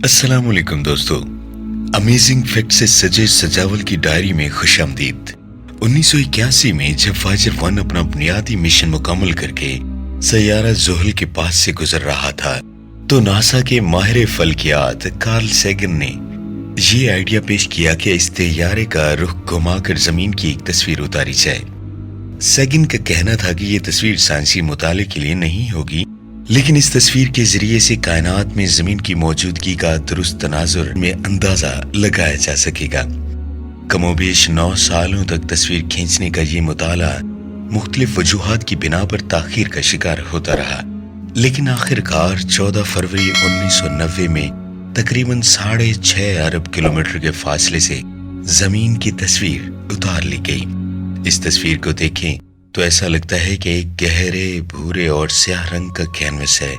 अस्सलाम वालेकुम दोस्तों। अमेजिंग फैक्ट से सजे सजावल की डायरी में खुशामदीद। 1981 में जब फाइजर 1 अपना बुनियादी मिशन मुकम्मल करके सैयारा ज़ुहल के पास से गुजर रहा था तो नासा के माहिर फल्कियात कार्ल सैगन ने ये आइडिया पेश किया कि इस तैयारे का रुख घुमाकर जमीन की एक तस्वीर उतारी जाए। सैगन का कहना था कि ये तस्वीर साइंसी मुताले के लिए नहीं होगी, लेकिन इस तस्वीर के जरिए से कायनात में जमीन की मौजूदगी का दुरुस्त तनाजुर में अंदाजा लगाया जा सकेगा। कमोबेश 9 सालों तक तस्वीर खींचने का ये मुताला मुख्तलिफ वजूहात की बिना पर ताखीर का शिकार होता रहा, लेकिन आखिरकार 14 फरवरी 1990 में तकरीबन 6.5 अरब किलोमीटर के फासले से जमीन की तस्वीर उतार ली गई। इस तस्वीर को देखें तो ऐसा लगता है कि एक गहरे भूरे और स्याह रंग का कैनवस है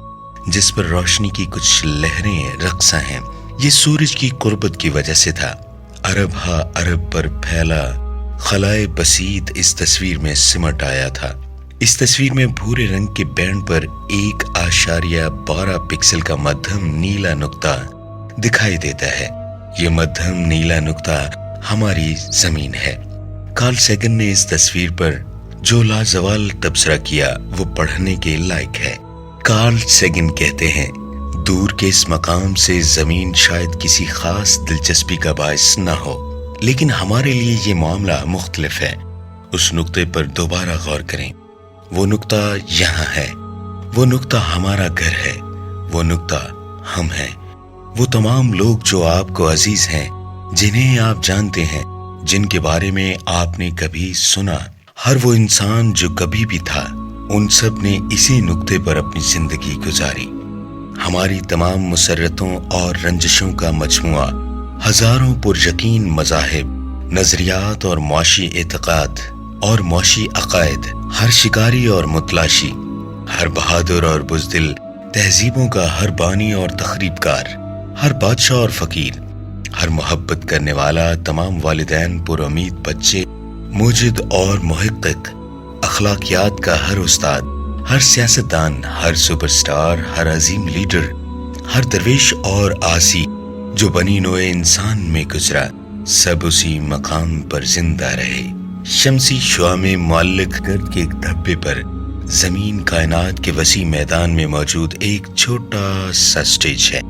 जिस पर रोशनी की कुछ लहरें रक्सा हैं। ये सूरज की कुर्बत की वजह से था। अरब हा अरब पर फैला खलाए बसीत इस तस्वीर में सिमट आया था। इस तस्वीर में भूरे रंग के बैंड पर 1.12 पिक्सल का मध्यम नीला नुक्ता दिखाई देता है। ये मध्यम नीला नुक्ता हमारी जमीन है। कार्ल सैगन ने इस तस्वीर पर जो लाजवाल तबसरा किया वो पढ़ने के लायक है। कार्ल सैगन कहते हैं, दूर के इस मकाम से जमीन शायद किसी खास दिलचस्पी का बायस न हो, लेकिन हमारे लिए ये मामला मुख्तलिफ है। उस नुक्ते पर दोबारा गौर करें। वो नुक्ता यहाँ है, वो नुक्ता हमारा घर है, वो नुक्ता हम हैं। वो तमाम लोग जो आपको अजीज हैं, जिन्हें आप जानते हैं, जिनके बारे में आपने कभी सुना, हर वो इंसान जो कभी भी था, उन सब ने इसी नुक्ते पर अपनी जिंदगी गुजारी। हमारी तमाम मुसर्रतों और रंजिशों का मजमुआ, हजारों पुरयकीन मज़ाहिब, नजरियात और मुआशी एतकाद और मुआशी अकायद, हर शिकारी और मुतलाशी, हर बहादुर और बुज़दिल तहजीबों का हर बानी और तखरीबकार, हर बादशाह और फकीर, हर मोहब्बत करने वाला, तमाम वालिदैन पुरुमीद बच्चे, मुजिद और मुहक्किक, अखलाकियात का हर उस्ताद, हर सियासतदान, हर सुपरस्टार, हर अजीम लीडर, हर दरवेश और आसी जो बनी नोए इंसान में गुजरा, सब उसी मकाम पर जिंदा रहे। शमसी शुआ में मुअल्लिक गर्द के एक धब्बे पर जमीन कायनात के वसी मैदान में मौजूद एक छोटा सा स्टेज है।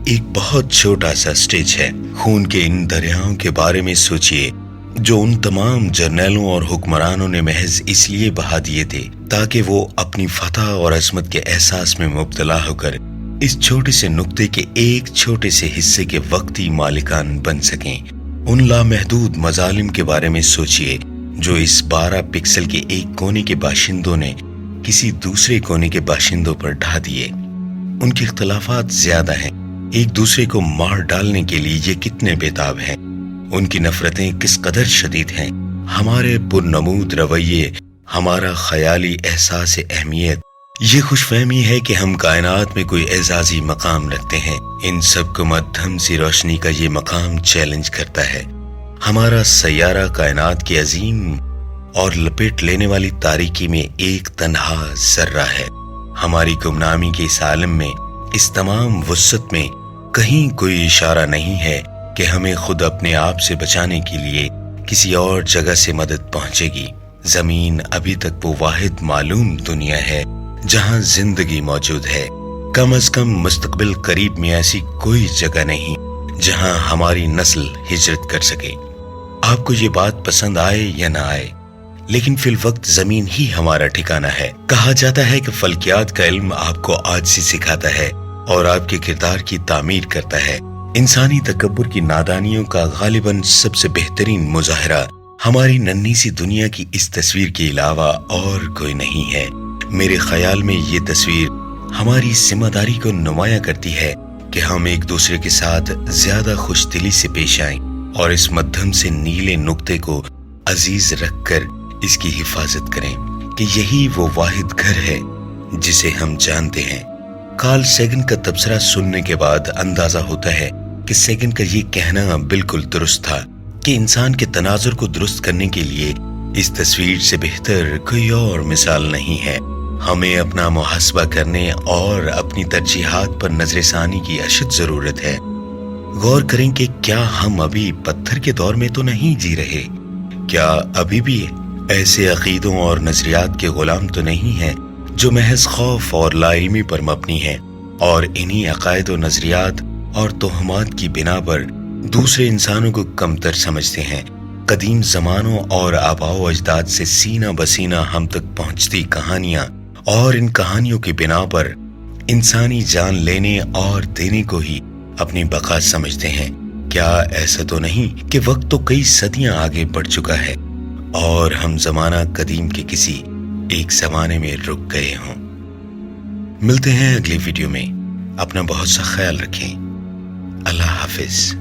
एक बहुत छोटा सा स्टेज है। खून के इन दरियाओं के बारे में सोचिए जो उन तमाम जर्नैलों और हुक्मरानों ने महज इसलिए बहा दिए थे ताकि वो अपनी फतह और अजमत के एहसास में मुब्तला होकर इस छोटे से नुक्ते के एक छोटे से हिस्से के वक्ती मालिकान बन सकें। उन लामहदूद मजालिम के बारे में सोचिए जो इस 12 पिक्सल के एक कोने के बाशिंदों ने किसी दूसरे कोने के बाशिंदों पर ढा दिए। उनके इख्तलाफात ज्यादा हैं, एक दूसरे को मार डालने के लिए ये कितने बेताब हैं, उनकी नफरतें किस कदर शदीद हैं। हमारे पुरनमूद रवैये, हमारा ख्याली एहसास अहमियत, ये खुशफहमी है कि हम कायनात में कोई एजाजी मकाम रखते हैं। इन सब को मध्यम सी रोशनी का ये मकाम चैलेंज करता है। हमारा सैयारा कायनात के अजीम और लपेट लेने वाली तारीकी में एक तन्हा जर्रा है। हमारी गुमनामी के इस आलम में, इस तमाम वुसअत में कहीं कोई इशारा नहीं है कि हमें खुद अपने आप से बचाने के लिए किसी और जगह से मदद पहुंचेगी। जमीन अभी तक वो वाहिद मालूम दुनिया है जहां जिंदगी मौजूद है। कम अज कम मुस्तकबिल करीब में ऐसी कोई जगह नहीं जहां हमारी नस्ल हिजरत कर सके। आपको ये बात पसंद आए या ना आए, लेकिन फिल वक्त जमीन ही हमारा ठिकाना है। कहा जाता है कि फल्कियात का इल्म आपको आजिज़ी सिखाता है और आपके किरदार की तामीर करता है। इंसानी तकब्बुर की नादानियों का गालिबन सबसे बेहतरीन मुजाहिरा हमारी नन्ही सी दुनिया की इस तस्वीर के अलावा और कोई नहीं है। मेरे ख्याल में ये तस्वीर हमारी जिम्मेदारी को नुमाया करती है कि हम एक दूसरे के साथ ज्यादा खुशदिली से पेश आएं और इस मध्यम से नीले नुक्ते को अजीज रखकर इसकी हिफाजत करें कि यही वो वाहिद घर है जिसे हम जानते हैं। कार्ल सैगन का तबसरा सुनने के बाद अंदाजा होता है कि सैगन का ये कहना बिल्कुल दुरुस्त था कि इंसान के तनाजुर को दुरुस्त करने के लिए इस तस्वीर से बेहतर कोई और मिसाल नहीं है। ہمیں اپنا محاسبہ کرنے اور اپنی ترجیحات پر نظر ثانی کی اشد ضرورت ہے۔ غور کریں کہ کیا ہم ابھی پتھر کے دور میں تو نہیں جی رہے؟ کیا ابھی بھی ایسے عقیدوں اور نظریات کے غلام تو نہیں ہیں جو محض خوف اور لا علمی پر مبنی ہیں اور انہی عقائد و نظریات اور توہمات کی بنا پر دوسرے انسانوں کو کمتر سمجھتے ہیں؟ قدیم زمانوں اور آباء و اجداد سے سینہ بسینہ ہم تک پہنچتی کہانیاں اور ان کہانیوں کی بنا پر انسانی جان لینے اور دینے کو ہی اپنی بقا سمجھتے ہیں۔ کیا ایسا تو نہیں کہ وقت تو کئی صدیاں آگے بڑھ چکا ہے اور ہم زمانہ قدیم کے کسی ایک زمانے میں رک گئے ہوں؟ ملتے ہیں اگلی ویڈیو میں۔ اپنا بہت سا خیال رکھیں۔ اللہ حافظ۔